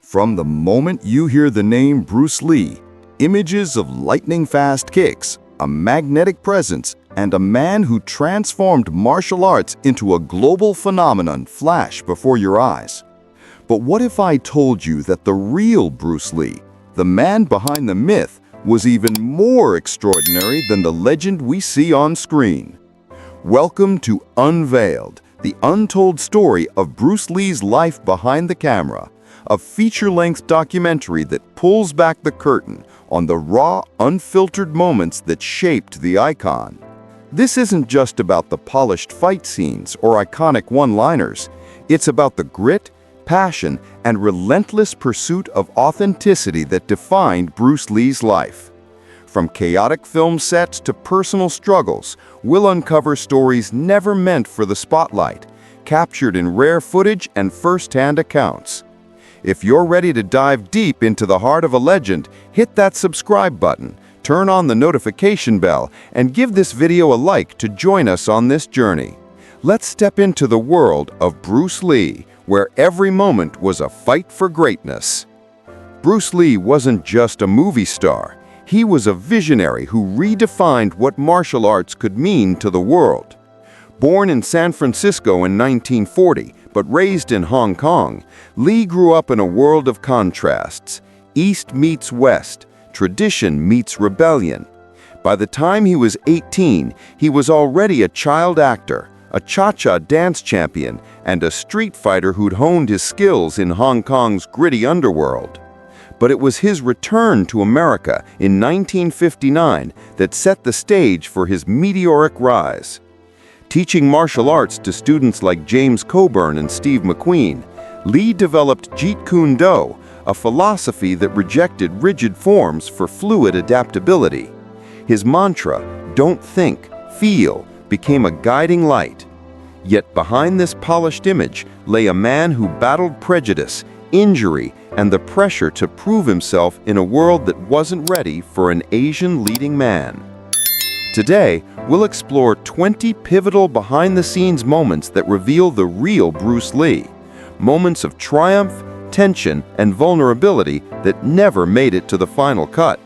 From the moment you hear the name Bruce Lee, images of lightning-fast kicks, a magnetic presence, and a man who transformed martial arts into a global phenomenon flash before your eyes. But what if I told you that the real Bruce Lee, the man behind the myth, was even more extraordinary than the legend we see on screen? Welcome to Unveiled, the untold story of Bruce Lee's life behind the camera, a feature-length documentary that pulls back the curtain on the raw, unfiltered moments that shaped the icon. This isn't just about the polished fight scenes or iconic one-liners. It's about the grit, passion, and relentless pursuit of authenticity that defined Bruce Lee's life. From chaotic film sets to personal struggles, we'll uncover stories never meant for the spotlight, captured in rare footage and first-hand accounts. If you're ready to dive deep into the heart of a legend, hit that subscribe button, turn on the notification bell, and give this video a like to join us on this journey. Let's step into the world of Bruce Lee, where every moment was a fight for greatness. Bruce Lee wasn't just a movie star. He was a visionary who redefined what martial arts could mean to the world. Born in San Francisco in 1940, but raised in Hong Kong, Lee grew up in a world of contrasts. East meets West, tradition meets rebellion. By the time he was 18, he was already a child actor, a cha-cha dance champion, and a street fighter who'd honed his skills in Hong Kong's gritty underworld. But it was his return to America in 1959 that set the stage for his meteoric rise. Teaching martial arts to students like James Coburn and Steve McQueen, Lee developed JeetKuneDo, a philosophy that rejected rigid forms for fluid adaptability. His mantra, "Don't think, feel," became a guiding light. Yet behind this polished image lay a man who battled prejudice, injury, and the pressure to prove himself in a world that wasn't ready for an Asian leading man. Today, we'll explore 20 pivotal behind-the-scenes moments that reveal the real Bruce Lee. Moments of triumph, tension, and vulnerability that never made it to the final cut.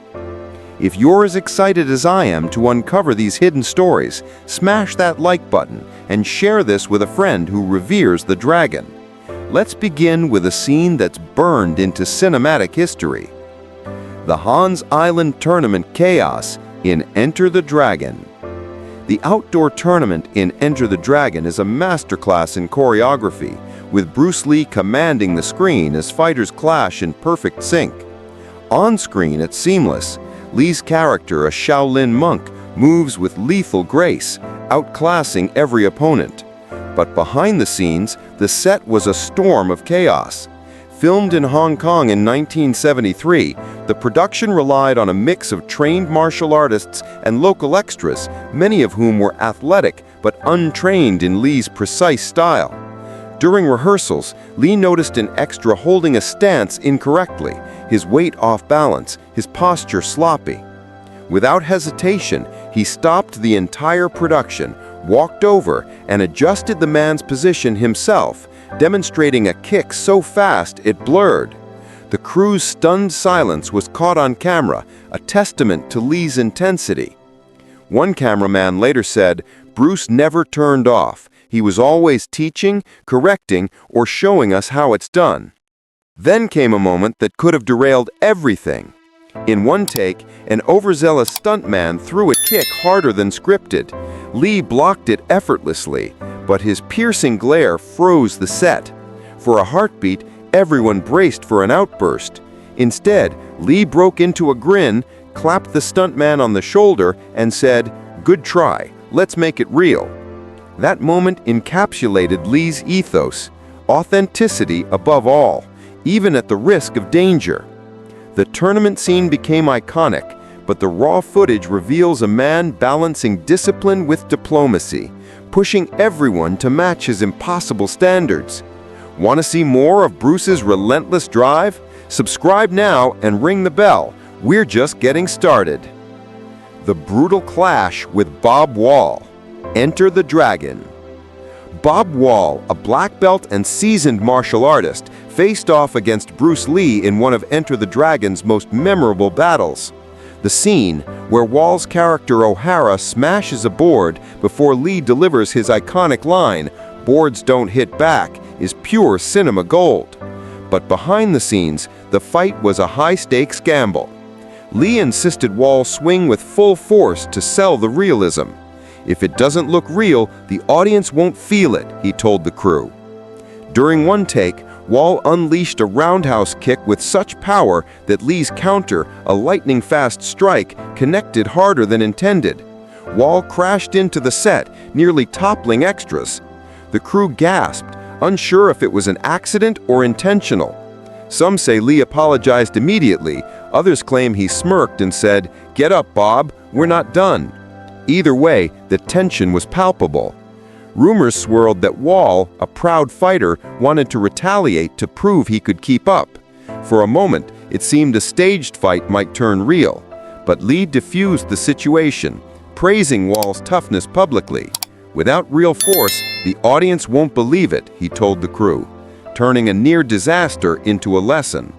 If you're as excited as I am to uncover these hidden stories, smash that like button and share this with a friend who reveres the dragon. Let's begin with a scene that's burned into cinematic history. The Hans Island Tournament chaos in Enter the Dragon. The outdoor tournament in Enter the Dragon is a masterclass in choreography, with Bruce Lee commanding the screen as fighters clash in perfect sync. On screen, it's seamless. Lee's character, a Shaolin monk, moves with lethal grace, outclassing every opponent. But behind the scenes, the set was a storm of chaos. Filmed in Hong Kong in 1973, the production relied on a mix of trained martial artists and local extras, many of whom were athletic but untrained in Lee's precise style. During rehearsals, Lee noticed an extra holding a stance incorrectly, his weight off balance, his posture sloppy. Without hesitation, he stopped the entire production, walked over, and adjusted the man's position himself, demonstrating a kick so fast it blurred. The crew's stunned silence was caught on camera, a testament to Lee's intensity. One cameraman later said, "Bruce never turned off. He was always teaching, correcting, or showing us how it's done." Then came a moment that could have derailed everything. In one take, an overzealous stuntman threw a kick harder than scripted. Lee blocked it effortlessly, but his piercing glare froze the set. For a heartbeat, everyone braced for an outburst. Instead, Lee broke into a grin, clapped the stuntman on the shoulder, and said, "Good try, let's make it real." That moment encapsulated Lee's ethos, authenticity above all, even at the risk of danger. The tournament scene became iconic, but the raw footage reveals a man balancing discipline with diplomacy, pushing everyone to match his impossible standards. Want to see more of Bruce's relentless drive? Subscribe now and ring the bell. We're just getting started. The brutal clash with Bob Wall. Enter the Dragon. Bob Wall, a black belt and seasoned martial artist, faced off against Bruce Lee in one of Enter the Dragon's most memorable battles. The scene, where Wall's character O'Hara smashes a board before Lee delivers his iconic line, "Boards don't hit back," is pure cinema gold. But behind the scenes, the fight was a high-stakes gamble. Lee insisted Wall swing with full force to sell the realism. "If it doesn't look real, the audience won't feel it," he told the crew. During one take, Wall unleashed a roundhouse kick with such power that Lee's counter, a lightning-fast strike, connected harder than intended. Wall crashed into the set, nearly toppling extras. The crew gasped, unsure if it was an accident or intentional. Some say Lee apologized immediately, others claim he smirked and said, "Get up, Bob, we're not done." Either way, the tension was palpable. Rumors swirled that Wall, a proud fighter, wanted to retaliate to prove he could keep up. For a moment, it seemed a staged fight might turn real, but Lee diffused the situation, praising Wall's toughness publicly. "Without real force, the audience won't believe it," he told the crew, turning a near disaster into a lesson.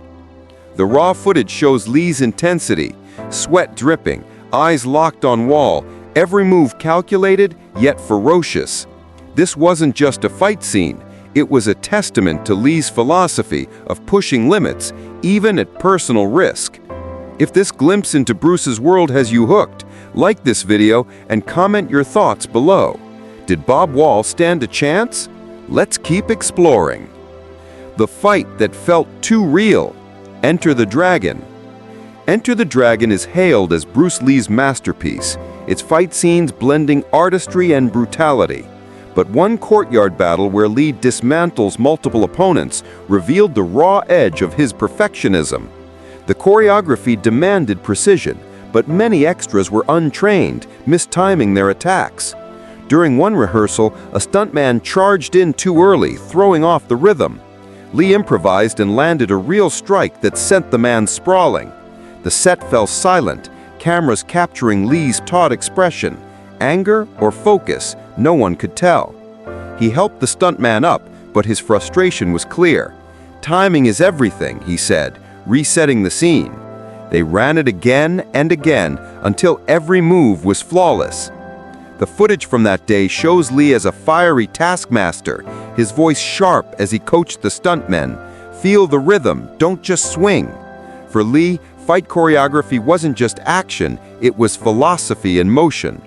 The raw footage shows Lee's intensity, sweat dripping, eyes locked on Wall, every move calculated yet ferocious. This wasn't just a fight scene, it was a testament to Lee's philosophy of pushing limits, even at personal risk. If this glimpse into Bruce's world has you hooked, like this video and comment your thoughts below. Did Bob Wall stand a chance? Let's keep exploring. The fight that felt too real. Enter the Dragon. Enter the Dragon is hailed as Bruce Lee's masterpiece, its fight scenes blending artistry and brutality. But one courtyard battle where Lee dismantles multiple opponents revealed the raw edge of his perfectionism. The choreography demanded precision, but many extras were untrained, mistiming their attacks. During one rehearsal, a stuntman charged in too early, throwing off the rhythm. Lee improvised and landed a real strike that sent the man sprawling. The set fell silent, cameras capturing Lee's taut expression. Anger or focus, no one could tell. He helped the stuntman up, but his frustration was clear. "Timing is everything," he said, resetting the scene. They ran it again and again until every move was flawless. The footage from that day shows Lee as a fiery taskmaster, his voice sharp as he coached the stuntmen. "Feel the rhythm, don't just swing." For Lee, fight choreography wasn't just action, it was philosophy in motion.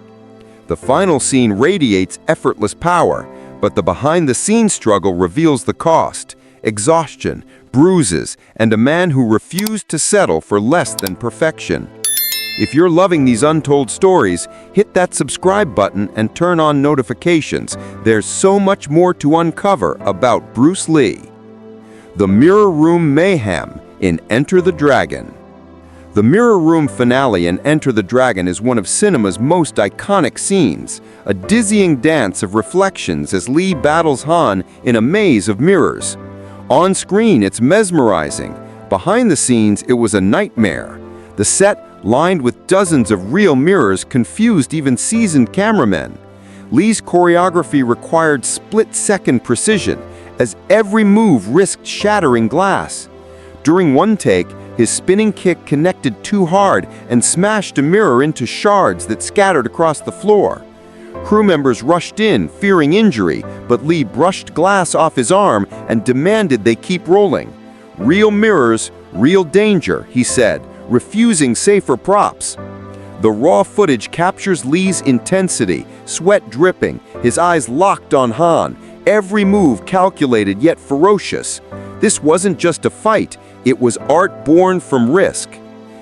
The final scene radiates effortless power, but the behind-the-scenes struggle reveals the cost: exhaustion, bruises, and a man who refused to settle for less than perfection. If you're loving these untold stories, hit that subscribe button and turn on notifications. There's so much more to uncover about Bruce Lee. The Mirror Room Mayhem in Enter the Dragon. The Mirror Room finale in Enter the Dragon is one of cinema's most iconic scenes, a dizzying dance of reflections as Lee battles Han in a maze of mirrors. On screen, it's mesmerizing. Behind the scenes, it was a nightmare. The set, lined with dozens of real mirrors, confused even seasoned cameramen. Lee's choreography required split-second precision, as every move risked shattering glass. During one take, his spinning kick connected too hard and smashed a mirror into shards that scattered across the floor. Crew members rushed in, fearing injury, but Lee brushed glass off his arm and demanded they keep rolling. "Real mirrors, real danger," he said, refusing safer props. The raw footage captures Lee's intensity, sweat dripping, his eyes locked on Han, every move calculated yet ferocious. This wasn't just a fight, it was art born from risk.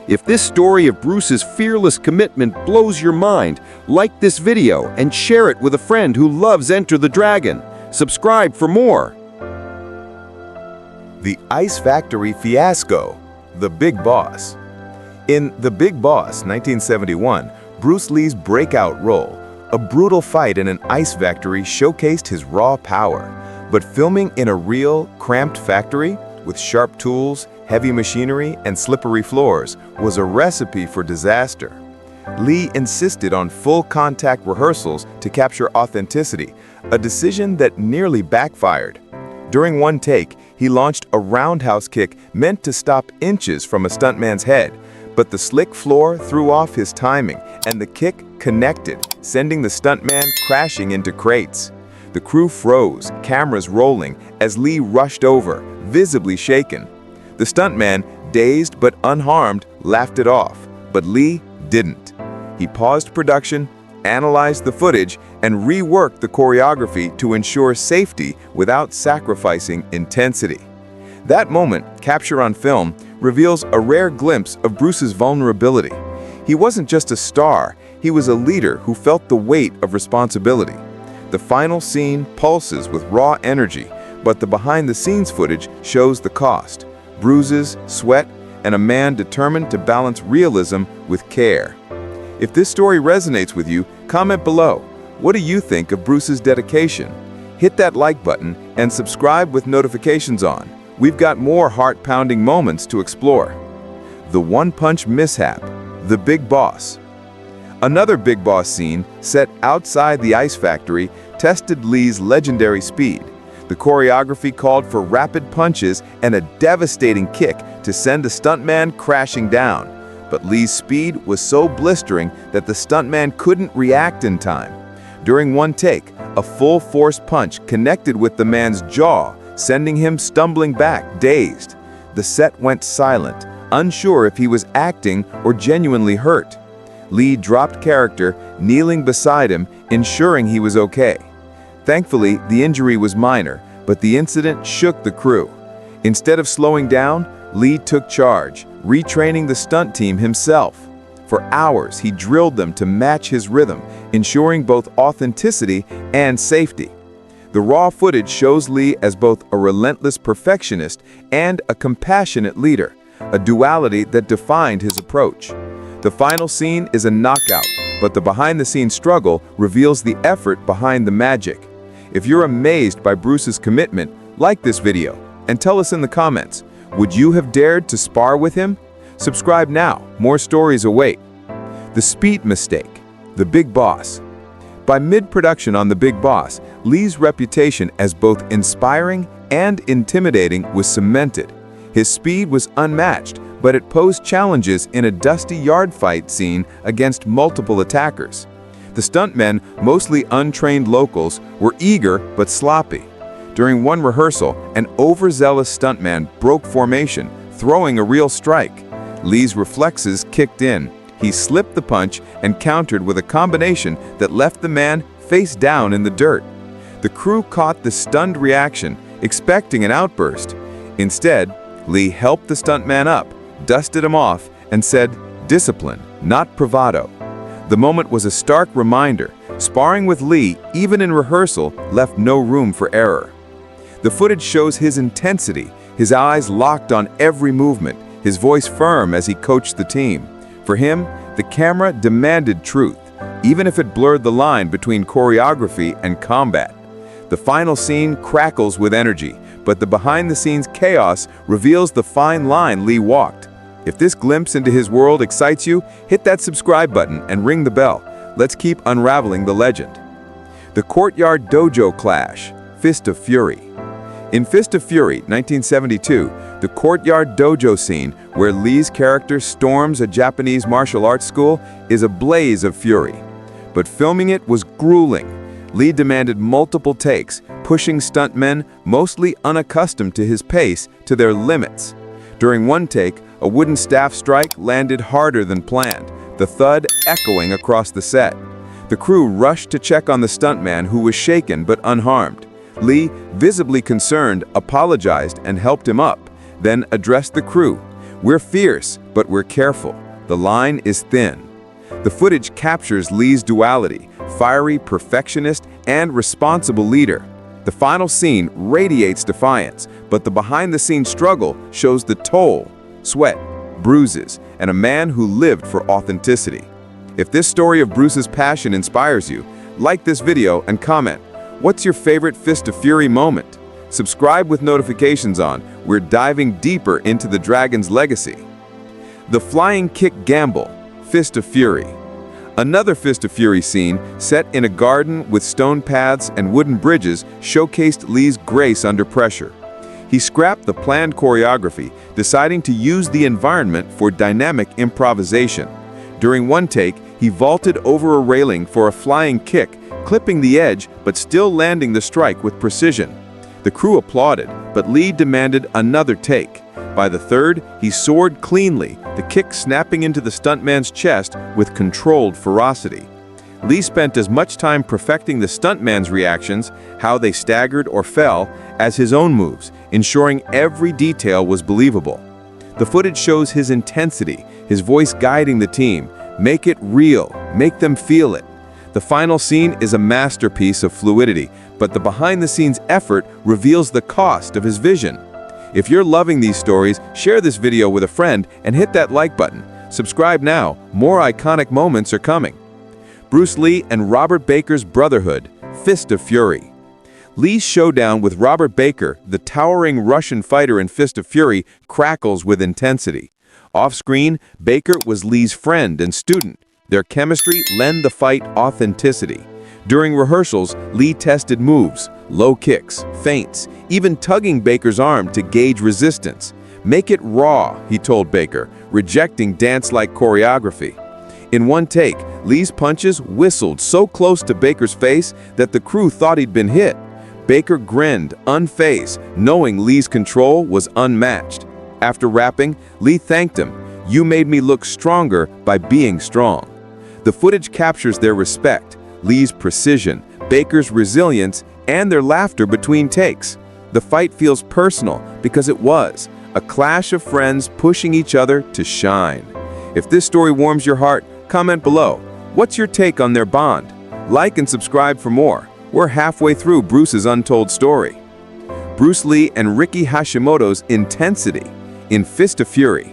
If this story of Bruce's fearless commitment blows your mind, like this video and share it with a friend who loves Enter the Dragon. Subscribe for more. The Ice Factory Fiasco, The Big Boss. In The Big Boss, 1971, Bruce Lee's breakout role, a brutal fight in an ice factory, showcased his raw power. But filming in a real, cramped factory, with sharp tools, heavy machinery, and slippery floors, was a recipe for disaster. Lee insisted on full-contact rehearsals to capture authenticity, a decision that nearly backfired. During one take, he launched a roundhouse kick meant to stop inches from a stuntman's head, but the slick floor threw off his timing, and the kick connected, sending the stuntman crashing into crates. The crew froze, cameras rolling, as Lee rushed over, visibly shaken. The stuntman, dazed but unharmed, laughed it off, but Lee didn't. He paused production, analyzed the footage, and reworked the choreography to ensure safety without sacrificing intensity. That moment, captured on film, reveals a rare glimpse of Bruce's vulnerability. He wasn't just a star, he was a leader who felt the weight of responsibility. The final scene pulses with raw energy, but the behind-the-scenes footage shows the cost: bruises, sweat, and a man determined to balance realism with care. If this story resonates with you, comment below. What do you think of Bruce's dedication? Hit that like button and subscribe with notifications on. We've got more heart-pounding moments to explore. The one-punch mishap, the Big Boss. Another Big Boss scene, set outside the ice factory, tested Lee's legendary speed. The choreography called for rapid punches and a devastating kick to send the stuntman crashing down. But Lee's speed was so blistering that the stuntman couldn't react in time. During one take, a full-force punch connected with the man's jaw, sending him stumbling back, dazed. The set went silent, unsure if he was acting or genuinely hurt. Lee dropped character, kneeling beside him, ensuring he was okay. Thankfully, the injury was minor, but the incident shook the crew. Instead of slowing down, Lee took charge, retraining the stunt team himself. For hours, he drilled them to match his rhythm, ensuring both authenticity and safety. The raw footage shows Lee as both a relentless perfectionist and a compassionate leader, a duality that defined his approach. The final scene is a knockout, but the behind-the-scenes struggle reveals the effort behind the magic. If you're amazed by Bruce's commitment, like this video and tell us in the comments, would you have dared to spar with him? Subscribe now, more stories await. The speed mistake, the Big Boss. By mid-production on The Big Boss, Lee's reputation as both inspiring and intimidating was cemented. His speed was unmatched, but it posed challenges in a dusty yard fight scene against multiple attackers. The stuntmen, mostly untrained locals, were eager but sloppy. During one rehearsal, an overzealous stuntman broke formation, throwing a real strike. Lee's reflexes kicked in. He slipped the punch and countered with a combination that left the man face down in the dirt. The crew caught the stunned reaction, expecting an outburst. Instead, Lee helped the stuntman up, dusted him off, and said, "Discipline, not bravado." The moment was a stark reminder. Sparring with Lee, even in rehearsal, left no room for error. The footage shows his intensity, his eyes locked on every movement, his voice firm as he coached the team. For him, the camera demanded truth, even if it blurred the line between choreography and combat. The final scene crackles with energy, but the behind-the-scenes chaos reveals the fine line Lee walked. If this glimpse into his world excites you, hit that subscribe button and ring the bell. Let's keep unraveling the legend. The Courtyard Dojo Clash, Fist of Fury. In Fist of Fury, 1972, the Courtyard Dojo scene, where Lee's character storms a Japanese martial arts school, is a blaze of fury. But filming it was grueling. Lee demanded multiple takes, pushing stuntmen, mostly unaccustomed to his pace, to their limits. During one take, a wooden staff strike landed harder than planned, the thud echoing across the set. The crew rushed to check on the stuntman, who was shaken but unharmed. Lee, visibly concerned, apologized and helped him up, then addressed the crew. "We're fierce, but we're careful. The line is thin." The footage captures Lee's duality, fiery perfectionist and responsible leader. The final scene radiates defiance, but the behind-the-scenes struggle shows the toll, sweat, bruises, and a man who lived for authenticity. If this story of Bruce's passion inspires you, like this video and comment. What's your favorite Fist of Fury moment? Subscribe with notifications on. We're diving deeper into the dragon's legacy. The Flying Kick Gamble, Fist of Fury. Another Fist of Fury scene, set in a garden with stone paths and wooden bridges, showcased Lee's grace under pressure. He scrapped the planned choreography, deciding to use the environment for dynamic improvisation. During one take, he vaulted over a railing for a flying kick, clipping the edge but still landing the strike with precision. The crew applauded, but Lee demanded another take. By the third, he soared cleanly, the kick snapping into the stuntman's chest with controlled ferocity. Lee spent as much time perfecting the stuntman's reactions, how they staggered or fell, as his own moves, ensuring every detail was believable. The footage shows his intensity, his voice guiding the team. Make it real, make them feel it. The final scene is a masterpiece of fluidity, but the behind-the-scenes effort reveals the cost of his vision. If you're loving these stories, share this video with a friend and hit that like button. Subscribe now, more iconic moments are coming. Bruce Lee and Robert Baker's brotherhood, Fist of Fury. Lee's showdown with Robert Baker, the towering Russian fighter in Fist of Fury, crackles with intensity. Off-screen, Baker was Lee's friend and student. Their chemistry lent the fight authenticity. During rehearsals, Lee tested moves, low kicks, feints, even tugging Baker's arm to gauge resistance. "Make it raw," he told Baker, rejecting dance-like choreography. In one take, Lee's punches whistled so close to Baker's face that the crew thought he'd been hit. Baker grinned, unfazed, knowing Lee's control was unmatched. After rapping, Lee thanked him. "You made me look stronger by being strong." The footage captures their respect, Lee's precision, Baker's resilience, and their laughter between takes. The fight feels personal because it was a clash of friends pushing each other to shine. If this story warms your heart, comment below. What's your take on their bond? Like and subscribe for more. We're halfway through Bruce's untold story. Bruce Lee and Riki Hashimoto's intensity in Fist of Fury.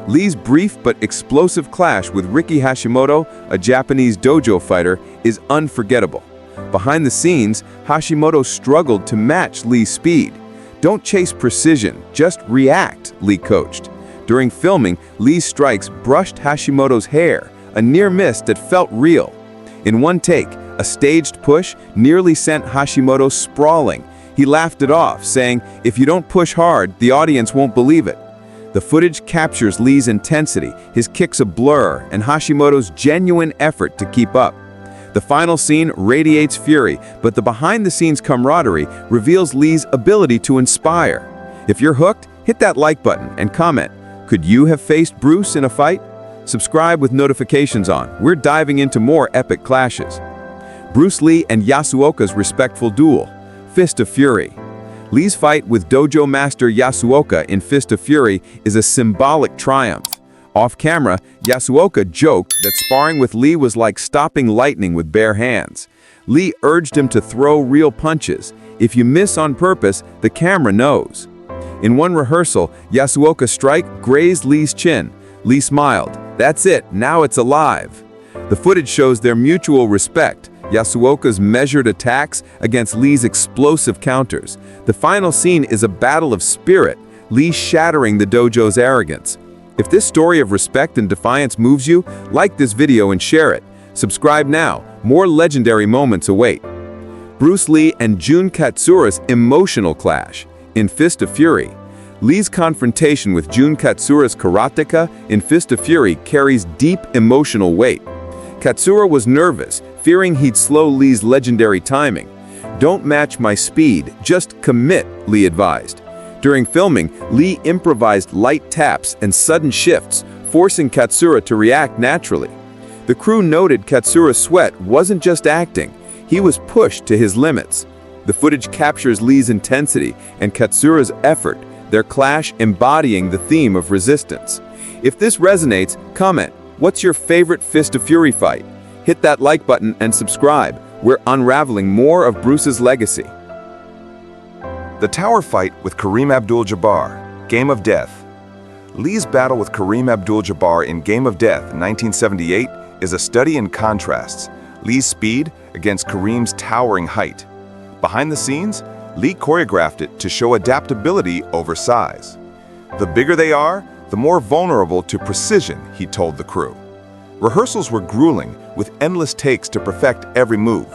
Lee's brief but explosive clash with Riki Hashimoto, a Japanese dojo fighter, is unforgettable. Behind the scenes, Hashimoto struggled to match Lee's speed. "Don't chase precision, just react," Lee coached. During filming, Lee's strikes brushed Hashimoto's hair, a near miss that felt real. In one take, a staged push nearly sent Hashimoto sprawling. He laughed it off, saying, "If you don't push hard, the audience won't believe it." The footage captures Lee's intensity, his kicks a blur, and Hashimoto's genuine effort to keep up. The final scene radiates fury, but the behind-the-scenes camaraderie reveals Lee's ability to inspire. If you're hooked, hit that like button and comment. Could you have faced Bruce in a fight? Subscribe with notifications on. We're diving into more epic clashes. Bruce Lee and Yasuoka's respectful duel, Fist of Fury. Lee's fight with dojo master Yasuoka in Fist of Fury is a symbolic triumph. Off-camera, Yasuoka joked that sparring with Lee was like stopping lightning with bare hands. Lee urged him to throw real punches. "If you miss on purpose, the camera knows." In one rehearsal, Yasuoka's strike grazed Lee's chin. Lee smiled. "That's it, now it's alive." The footage shows their mutual respect, Yasuoka's measured attacks against Lee's explosive counters. The final scene is a battle of spirit, Lee shattering the dojo's arrogance. If this story of respect and defiance moves you, like this video and share it. Subscribe now, more legendary moments await. Bruce Lee and Jun Katsura's emotional clash in Fist of Fury. Lee's confrontation with Jun Katsura's karateka in Fist of Fury carries deep emotional weight. Katsura was nervous, fearing he'd slow Lee's legendary timing. "Don't match my speed, just commit," Lee advised. During filming, Lee improvised light taps and sudden shifts, forcing Katsura to react naturally. The crew noted Katsura's sweat wasn't just acting, he was pushed to his limits. The footage captures Lee's intensity and Katsura's effort, their clash embodying the theme of resistance. If this resonates, comment, what's your favorite Fist of Fury fight? Hit that like button and subscribe. We're unraveling more of Bruce's legacy. The Tower Fight with Kareem Abdul-Jabbar, Game of Death. Lee's battle with Kareem Abdul-Jabbar in Game of Death 1978 is a study in contrasts, Lee's speed against Kareem's towering height. Behind the scenes, Lee choreographed it to show adaptability over size. "The bigger they are, the more vulnerable to precision," he told the crew. Rehearsals were grueling, with endless takes to perfect every move.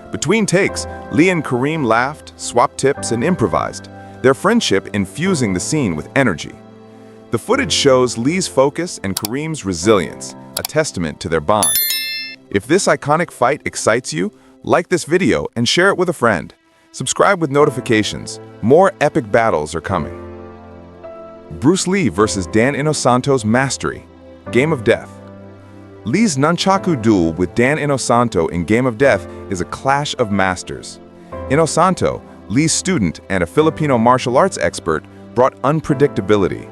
Between takes, Lee and Kareem laughed, swapped tips, and improvised, their friendship infusing the scene with energy. The footage shows Lee's focus and Kareem's resilience, a testament to their bond. If this iconic fight excites you, like this video and share it with a friend. Subscribe with notifications. More epic battles are coming. Bruce Lee versus Dan Inosanto's Mastery, Game of Death. Lee's nunchaku duel with Dan Inosanto in Game of Death is a clash of masters. Inosanto, Lee's student and a Filipino martial arts expert, brought unpredictability.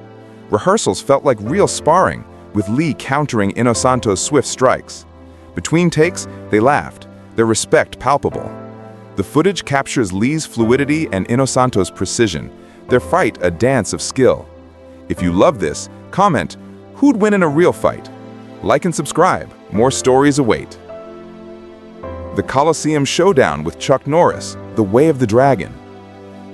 Rehearsals felt like real sparring, with Lee countering Inosanto's swift strikes. Between takes, they laughed, their respect palpable. The footage captures Lee's fluidity and Inosanto's precision, their fight a dance of skill. If you love this, comment, who'd win in a real fight? Like and subscribe, more stories await. The Coliseum Showdown with Chuck Norris, The Way of the Dragon.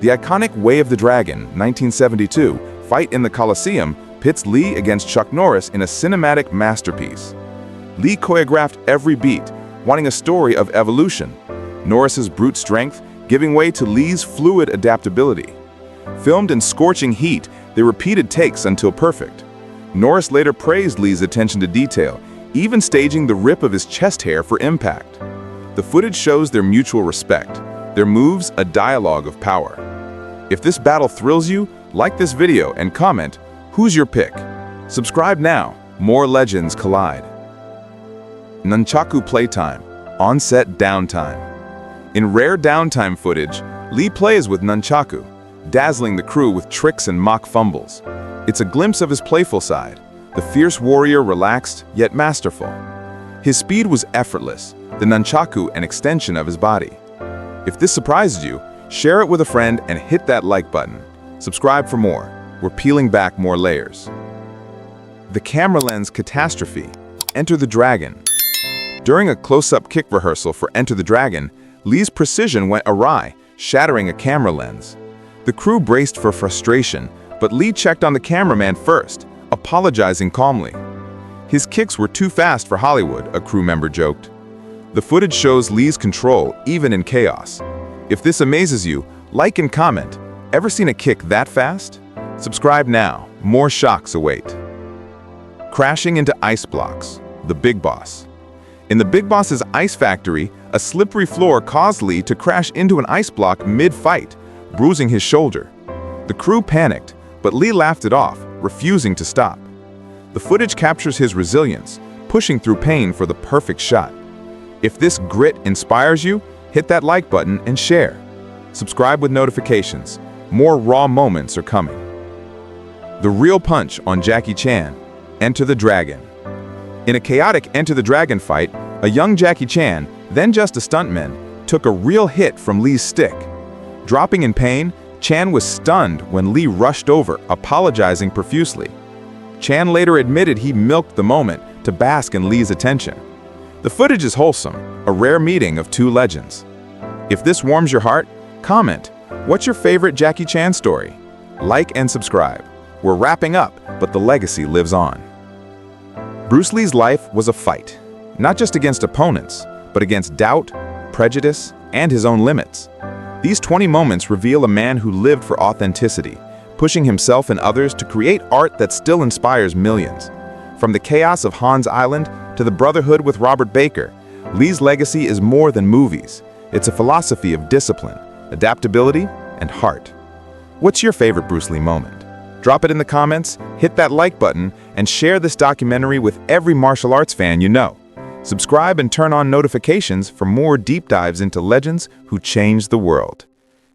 The iconic Way of the Dragon, 1972, fight in the Coliseum pits Lee against Chuck Norris in a cinematic masterpiece. Lee choreographed every beat, wanting a story of evolution. Norris's brute strength giving way to Lee's fluid adaptability. Filmed in scorching heat, they repeated takes until perfect. Norris later praised Lee's attention to detail, even staging the rip of his chest hair for impact. The footage shows their mutual respect, their moves a dialogue of power. If this battle thrills you, like this video and comment, who's your pick? Subscribe now, more legends collide. Nunchaku playtime, on-set downtime. In rare downtime footage, Lee plays with nunchaku, dazzling the crew with tricks and mock fumbles. It's a glimpse of his playful side, the fierce warrior relaxed yet masterful. His speed was effortless, the nunchaku an extension of his body. If this surprises you, share it with a friend and hit that like button. Subscribe for more. We're peeling back more layers. The camera lens catastrophe, Enter the Dragon. During a close-up kick rehearsal for Enter the Dragon, Lee's precision went awry, shattering a camera lens. The crew braced for frustration, but Lee checked on the cameraman first, apologizing calmly. His kicks were too fast for Hollywood, a crew member joked. The footage shows Lee's control, even in chaos. If this amazes you, like and comment. Ever seen a kick that fast? Subscribe now, more shocks await. Crashing into ice blocks, The Big Boss. In The Big Boss's ice factory, a slippery floor caused Lee to crash into an ice block mid-fight, bruising his shoulder. The crew panicked, but Lee laughed it off, refusing to stop. The footage captures his resilience, pushing through pain for the perfect shot. If this grit inspires you, hit that like button and share. Subscribe with notifications. More raw moments are coming. The real punch on JackieChan, Enter the Dragon. In a chaotic Enter the Dragon fight, a young JackieChan, then just a stuntman, took a real hit from Lee's stick. Dropping in pain, Chan was stunned when Lee rushed over, apologizing profusely. Chan later admitted he milked the moment to bask in Lee's attention. The footage is wholesome, a rare meeting of two legends. If this warms your heart, comment, what's your favorite JackieChan story? Like and subscribe. We're wrapping up, but the legacy lives on. Bruce Lee's life was a fight, not just against opponents, but against doubt, prejudice, and his own limits. These 20 moments reveal a man who lived for authenticity, pushing himself and others to create art that still inspires millions. From the chaos of Hans Island to the brotherhood with Robert Baker, Lee's legacy is more than movies. It's a philosophy of discipline, adaptability, and heart. What's your favorite Bruce Lee moment? Drop it in the comments, hit that like button, and share this documentary with every martial arts fan you know. Subscribe and turn on notifications for more deep dives into legends who changed the world.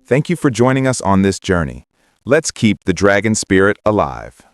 Thank you for joining us on this journey. Let's keep the dragon spirit alive.